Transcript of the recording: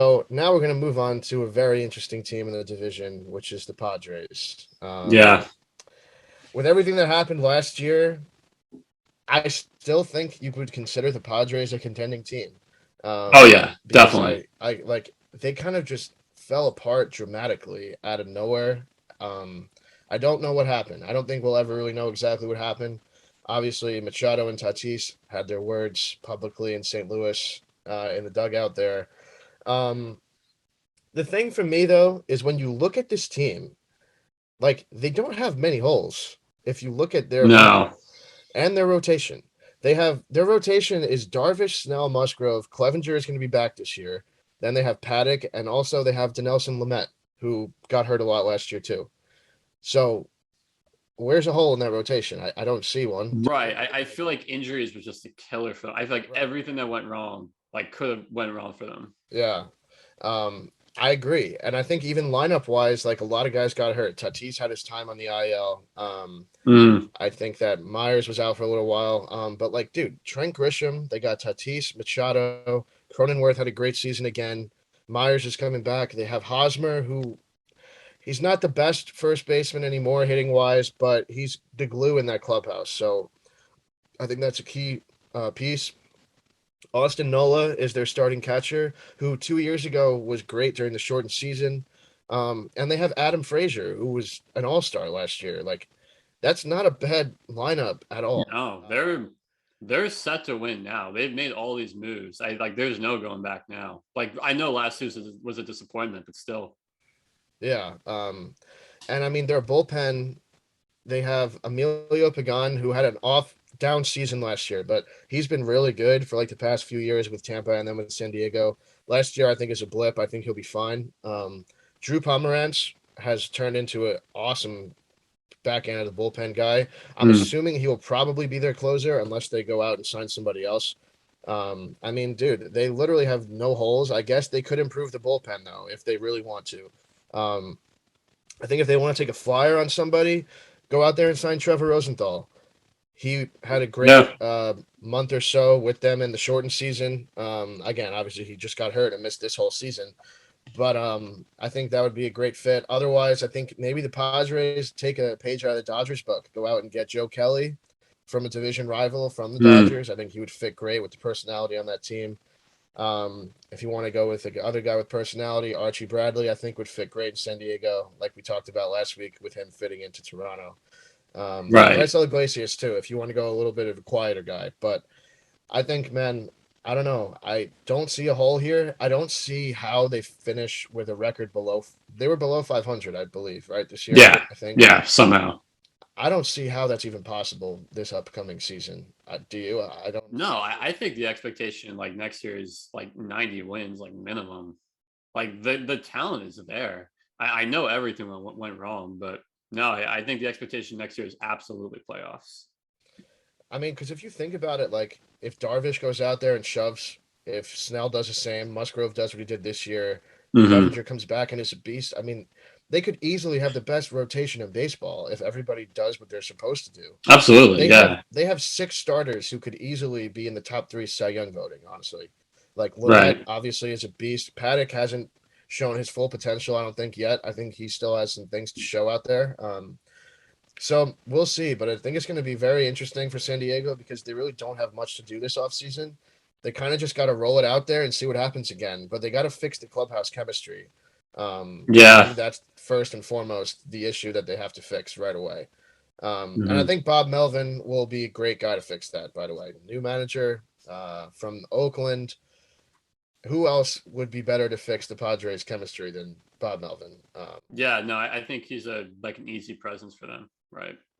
So now we're going to move on to a very interesting team in the division, which is the Padres. Yeah. With everything that happened last year, I still think you would consider the Padres a contending team. Oh yeah, Because definitely. I like they kind of just fell apart dramatically out of nowhere. Um, I don't know what happened. I don't think we'll ever really know exactly what happened. Obviously, Machado and Tatis had their words publicly in St. Louis in the dugout there. Um, the thing for me though is when you look at this team, like they don't have many holes. If you look at their lineup No. and their rotation, they have their rotation is Darvish, Snell, Musgrove. Clevenger is going to be back this year. Then they have Paddock, and also they have Dinelson Lamet, who got hurt a lot last year too. So where's a hole in that rotation? I don't see one. Right. I feel like injuries was just a killer for them. I feel like Right. everything that went wrong, like could have went wrong for them. Yeah. I agree. And I think even lineup wise, like a lot of guys got hurt. Tatis had his time on the IL. Mm. I think that Myers was out for a little while. But like, dude, Trent Grisham, they got Tatis, Machado, Cronenworth had a great season again. Myers is coming back. They have Hosmer, who he's not the best first baseman anymore hitting wise, but he's the glue in that clubhouse. So I think that's a key piece. Austin Nola is their starting catcher, who 2 years ago was great during the shortened season. And they have Adam Frazier, who was an all star last year. Like, that's not a bad lineup at all. No, they're set to win now. They've made all these moves. I like there's no going back now. Like I know last season was a disappointment, but still. Yeah. And I mean, their bullpen, they have Emilio Pagan, who had an off down season last year, but he's been really good for like the past few years with Tampa and then with San Diego. Last year, I think, is a blip. I think he'll be fine. Drew Pomeranz has turned into an awesome back end of the bullpen guy. I'm Mm. assuming he will probably be their closer unless they go out and sign somebody else. I mean, dude, they literally have no holes. I guess they could improve the bullpen though if they really want to. Um, I think if they want to take a flyer on somebody, go out there and sign Trevor Rosenthal. He had a great Yeah. month or so with them in the shortened season. Again, obviously he just got hurt and missed this whole season. But I think that would be a great fit. Otherwise, I think maybe the Padres take a page out of the Dodgers book, go out and get Joe Kelly from a division rival from the Mm. Dodgers. I think he would fit great with the personality on that team. If you want to go with the other guy with personality, Archie Bradley, I think would fit great in San Diego, like we talked about last week with him fitting into Toronto. Right. Raisel Iglesias too, if you want to go a little bit of a quieter guy. But I think, man, I don't know. I don't see a hole here. I don't see how they finish with a record below. They were below 500, I believe, right this year. Yeah. I think. Yeah. Somehow. I don't see how that's even possible this upcoming season. Do you? I don't No, see I think the expectation like next year is like 90 wins, like minimum. Like the talent is there. I know everything went wrong, but no, I think the expectation next year is absolutely playoffs. I mean, because if you think about it, like if Darvish goes out there and shoves, if Snell does the same, Musgrove does what he did this year, Hmm. Clevenger comes back and is a beast. I mean, they could easily have the best rotation in baseball if everybody does what they're supposed to do. Absolutely. They have Yeah. they have six starters who could easily be in the top three Cy Young voting. Honestly, like Lamet Right. obviously is a beast. Paddock hasn't shown his full potential. I don't think yet. I think he still has some things to show out there. So we'll see, but I think it's going to be very interesting for San Diego because they really don't have much to do this offseason. They kind of just got to roll it out there and see what happens again, but they got to fix the clubhouse chemistry. I Yeah. think that's first and foremost the issue that they have to fix right away. And I Hmm. think Bob Melvin will be a great guy to fix that, by the way. New manager from Oakland. Who else would be better to fix the Padres' chemistry than Bob Melvin? Yeah. No, I think he's a like an easy presence for them. Right.